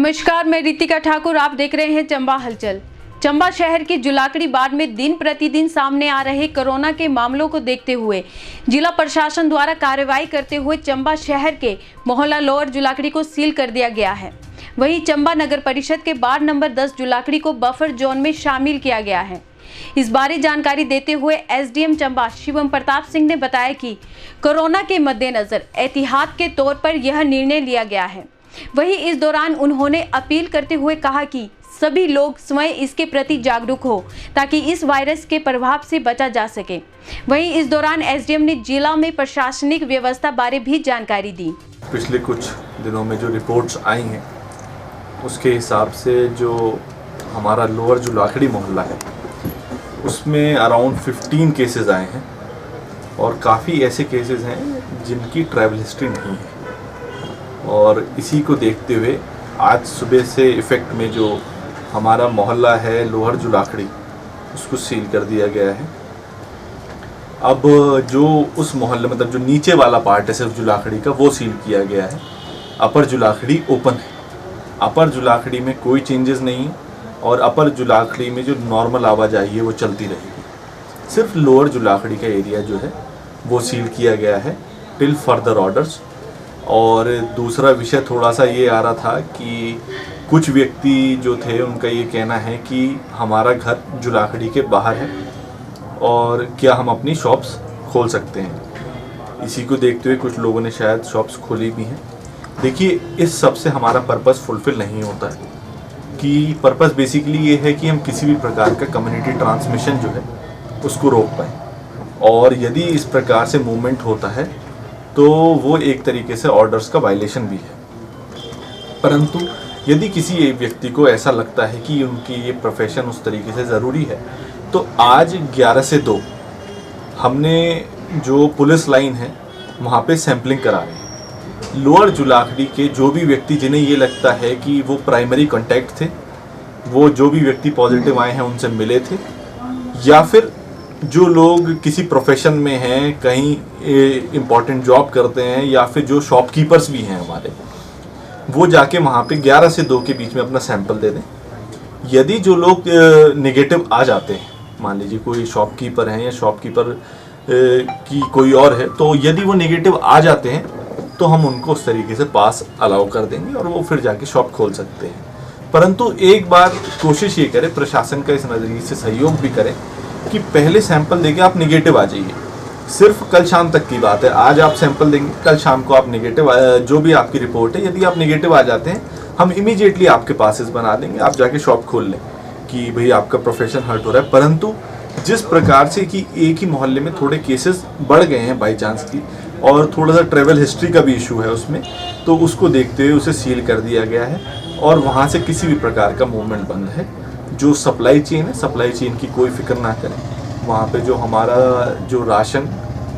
नमस्कार, मैं रितिका ठाकुर। आप देख रहे हैं चंबा हलचल। चंबा शहर के जुलाकड़ी बाड़ में दिन प्रतिदिन सामने आ रहे कोरोना के मामलों को देखते हुए जिला प्रशासन द्वारा कार्रवाई करते हुए चंबा शहर के मोहल्ला लोअर जुलाकड़ी को सील कर दिया गया है। वहीं चंबा नगर परिषद के वार्ड नंबर 10 जुलाकड़ी को बफर जोन में शामिल किया गया है। इस बारे जानकारी देते हुए एसडीएम चंबा शिवम प्रताप सिंह ने बताया कि कोरोना के मद्देनजर एहतियात के तौर पर यह निर्णय लिया गया है। वहीं इस दौरान उन्होंने अपील करते हुए कहा कि सभी लोग स्वयं इसके प्रति जागरूक हो ताकि इस वायरस के प्रभाव से बचा जा सके। वहीं इस दौरान एसडीएम ने जिला में प्रशासनिक व्यवस्था बारे भी जानकारी दी। पिछले कुछ दिनों में जो रिपोर्ट्स आई हैं उसके हिसाब से जो हमारा लोअर जुलाकड़ी मोहल्ला है उसमें अराउंड 15 केसेस आए हैं और काफ़ी ऐसे केसेस हैं जिनकी ट्रैवल हिस्ट्री नहीं है। और इसी को देखते हुए आज सुबह से इफ़ेक्ट में जो हमारा मोहल्ला है लोअर जुलाकड़ी उसको सील कर दिया गया है। अब जो उस मोहल्ले मतलब जो नीचे वाला पार्ट है सिर्फ जुलाकड़ी का वो सील किया गया है। अपर जुलाकड़ी ओपन है। अपर जुलाकड़ी में कोई चेंजेस नहीं और अपर जुलाकड़ी में जो नॉर्मल आवाजाही है वो चलती रहेगी। सिर्फ लोअर जुलाकड़ी का एरिया जो है वो सील किया गया है टिल फर्दर ऑर्डर्स। और दूसरा विषय थोड़ा सा ये आ रहा था कि कुछ व्यक्ति जो थे उनका ये कहना है कि हमारा घर जुलाकड़ी के बाहर है और क्या हम अपनी शॉप्स खोल सकते हैं। इसी को देखते हुए कुछ लोगों ने शायद शॉप्स खोली भी हैं। देखिए, इस सब से हमारा पर्पस फुलफिल नहीं होता है कि पर्पस बेसिकली ये है कि हम किसी भी प्रकार का कम्युनिटी ट्रांसमिशन जो है उसको रोक पाएँ। और यदि इस प्रकार से मूवमेंट होता है तो वो एक तरीके से ऑर्डर्स का वायलेशन भी है। परंतु यदि किसी एक व्यक्ति को ऐसा लगता है कि उनकी ये प्रोफेशन उस तरीके से ज़रूरी है तो आज 11 से 2 हमने जो पुलिस लाइन है वहाँ पे सैम्पलिंग करा रहे हैं। लोअर जुलाकड़ी के जो भी व्यक्ति जिन्हें ये लगता है कि वो प्राइमरी कॉन्टैक्ट थे, वो जो भी व्यक्ति पॉजिटिव आए हैं उनसे मिले थे, या फिर जो लोग किसी प्रोफेशन में हैं, कहीं इम्पॉर्टेंट जॉब करते हैं, या फिर जो शॉपकीपर्स भी हैं हमारे, वो जाके वहाँ पे 11 से 2 के बीच में अपना सैंपल दे दें। यदि जो लोग नेगेटिव आ जाते हैं, मान लीजिए कोई शॉपकीपर हैं या शॉपकीपर की कोई और है, तो यदि वो नेगेटिव आ जाते हैं तो हम उनको उस तरीके से पास अलाउ कर देंगे और वो फिर जाके शॉप खोल सकते हैं। परंतु एक बार कोशिश ये करें, प्रशासन का इस नज़रिए से सहयोग भी करें कि पहले सैंपल देके आप नेगेटिव आ जाइए। सिर्फ कल शाम तक की बात है। आज आप सैंपल देंगे, कल शाम को आप नेगेटिव, जो भी आपकी रिपोर्ट है, यदि आप नेगेटिव आ जाते हैं हम इमीडिएटली आपके पासेस बना देंगे, आप जाके शॉप खोल लें कि भाई आपका प्रोफेशन हर्ट हो रहा है। परंतु जिस प्रकार से कि एक ही मोहल्ले में थोड़े केसेस बढ़ गए हैं बाई चांस की, और थोड़ा सा ट्रैवल हिस्ट्री का भी इशू है उसमें, तो उसको देखते हुए उसे सील कर दिया गया है और वहाँ से किसी भी प्रकार का मूवमेंट बंद है। जो सप्लाई चेन है, सप्लाई चेन की कोई फिक्र ना करें। वहाँ पे जो हमारा जो राशन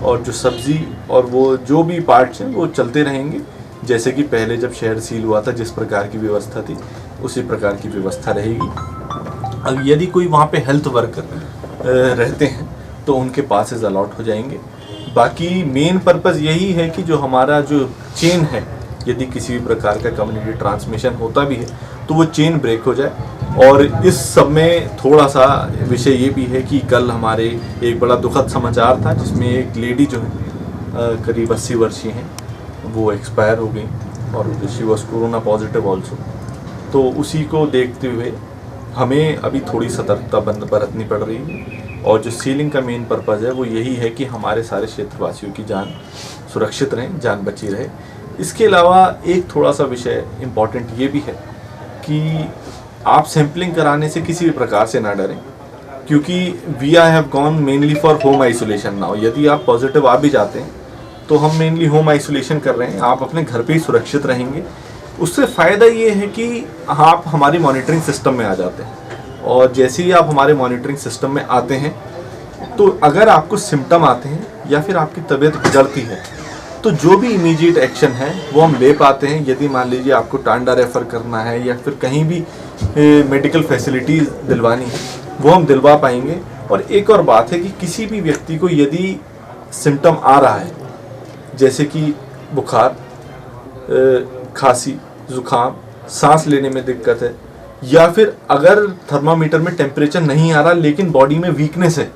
और जो सब्ज़ी और वो जो भी पार्ट्स हैं वो चलते रहेंगे। जैसे कि पहले जब शहर सील हुआ था जिस प्रकार की व्यवस्था थी उसी प्रकार की व्यवस्था रहेगी। अब यदि कोई वहाँ पे हेल्थ वर्कर रहते हैं तो उनके पासेस अलॉट हो जाएंगे। बाकी मेन पर्पज़ यही है कि जो हमारा जो चेन है, यदि किसी भी प्रकार का कम्युनिटी ट्रांसमिशन होता भी है तो वो चेन ब्रेक हो जाए। और इस सब में थोड़ा सा विषय ये भी है कि कल हमारे एक बड़ा दुखद समाचार था जिसमें एक लेडी जो है करीब 80 वर्षीय हैं, वो एक्सपायर हो गई और she was corona positive also. तो उसी को देखते हुए हमें अभी थोड़ी सतर्कता बरतनी पड़ रही है। और जो सीलिंग का मेन पर्पज़ है वो यही है कि हमारे सारे क्षेत्रवासियों की जान सुरक्षित रहें, जान बची रहे। इसके अलावा एक थोड़ा सा विषय इम्पॉर्टेंट ये भी है कि आप सैम्पलिंग कराने से किसी भी प्रकार से ना डरें, क्योंकि we I have gone mainly for home isolation now. यदि आप पॉजिटिव आ भी जाते हैं तो हम मेनली होम आइसोलेशन कर रहे हैं। आप अपने घर पे ही सुरक्षित रहेंगे। उससे फ़ायदा ये है कि आप हमारी मॉनिटरिंग सिस्टम में आ जाते हैं, और जैसे ही आप हमारे मॉनिटरिंग सिस्टम में आते हैं तो अगर आपको सिम्टम आते हैं या फिर आपकी तबीयत बिगड़ती है तो जो भी इमीडिएट एक्शन है वो हम ले पाते हैं। यदि मान लीजिए आपको टांडा रेफ़र करना है या फिर कहीं भी मेडिकल फैसिलिटीज़ दिलवानी है वो हम दिलवा पाएंगे। और एक और बात है कि किसी भी व्यक्ति को यदि सिम्टम आ रहा है, जैसे कि बुखार, खांसी, ज़ुकाम सांस लेने में दिक्कत है, या फिर अगर थर्मामीटर में टेम्परेचर नहीं आ रहा लेकिन बॉडी में वीकनेस है,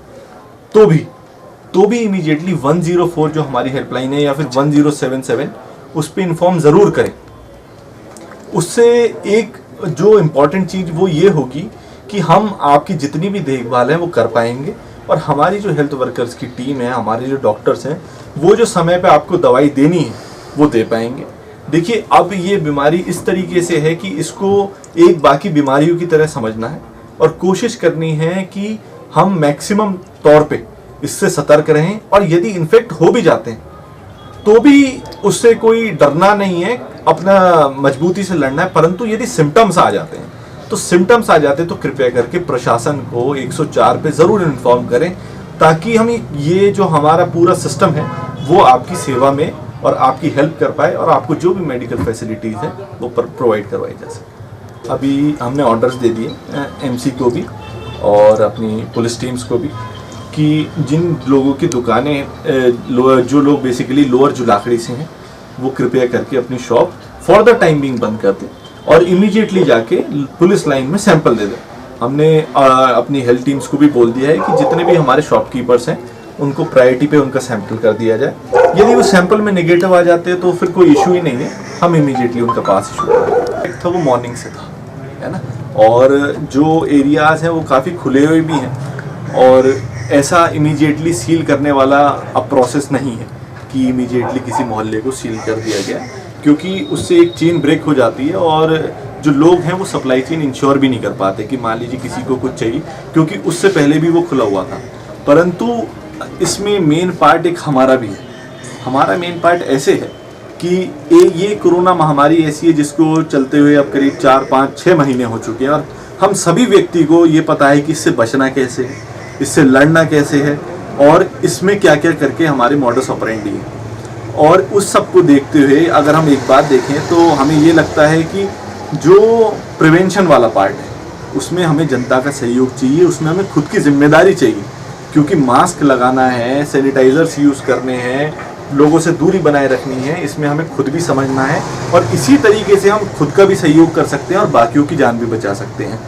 तो भी इमीडिएटली 104 जो हमारी हेल्पलाइन है या फिर 1077 उस पर इन्फॉर्म ज़रूर करें। उससे एक जो इम्पॉर्टेंट चीज़ वो ये होगी कि हम आपकी जितनी भी देखभाल है वो कर पाएंगे, और हमारी जो हेल्थ वर्कर्स की टीम है, हमारे जो डॉक्टर्स हैं, वो जो समय पे आपको दवाई देनी है वो दे पाएंगे। देखिए, अब ये बीमारी इस तरीके से है कि इसको एक बाकी बीमारियों की तरह समझना है और कोशिश करनी है कि हम मैक्सिमम तौर पे इससे सतर्क रहें, और यदि इन्फेक्ट हो भी जाते हैं तो भी उससे कोई डरना नहीं है, अपना मजबूती से लड़ना है। परंतु यदि सिम्टम्स आ जाते हैं तो कृपया करके प्रशासन को 104 पे ज़रूर इन्फॉर्म करें, ताकि हम ये जो हमारा पूरा सिस्टम है वो आपकी सेवा में और आपकी हेल्प कर पाए, और आपको जो भी मेडिकल फैसिलिटीज़ हैं वो प्रोवाइड करवाई जा सके। अभी हमने ऑर्डर्स दे दिए एमसी को भी और अपनी पुलिस टीम्स को भी कि जिन लोगों की दुकानें, जो लोग बेसिकली लोअर जुलाखड़ी से हैं, वो कृपया करके अपनी shop for the time being बंद कर दें और इमीडिएटली जाके पुलिस लाइन में सैंपल दे दें। हमने अपनी हेल्थ टीम्स को भी बोल दिया है कि जितने भी हमारे शॉपकीपर्स हैं उनको प्रायोरिटी पे उनका सैंपल कर दिया जाए। यदि वो सैंपल में नेगेटिव आ जाते हैं तो फिर कोई इशू ही नहीं है, हम इमीडिएटली उनका पास इशू करेंगे। था वो मॉर्निंग से था, है ना, और जो एरियाज़ हैं वो काफ़ी खुले हुए भी हैं, और ऐसा इमीडिएटली सील करने वाला अब प्रोसेस नहीं है कि इमीडिएटली किसी मोहल्ले को सील कर दिया गया, क्योंकि उससे एक चेन ब्रेक हो जाती है और जो लोग हैं वो सप्लाई चेन इंश्योर भी नहीं कर पाते कि मान लीजिए किसी को कुछ चाहिए, क्योंकि उससे पहले भी वो खुला हुआ था। परंतु इसमें मेन पार्ट एक हमारा भी है। हमारा मेन पार्ट ऐसे है कि ये कोरोना महामारी ऐसी है जिसको चलते हुए अब करीब 4, 5, 6 महीने हो चुके हैं, और हम सभी व्यक्ति को ये पता है कि इससे बचना कैसे है, इससे लड़ना कैसे है, और इसमें क्या क्या करके हमारे मॉडस ऑपरेंडी है। और उस सब को देखते हुए अगर हम एक बात देखें तो हमें ये लगता है कि जो प्रिवेंशन वाला पार्ट है उसमें हमें जनता का सहयोग चाहिए, उसमें हमें खुद की जिम्मेदारी चाहिए, क्योंकि मास्क लगाना है, सैनिटाइजर्स यूज़ करने हैं, लोगों से दूरी बनाए रखनी है, इसमें हमें खुद भी समझना है, और इसी तरीके से हम खुद का भी सहयोग कर सकते हैं और बाकियों की जान भी बचा सकते हैं।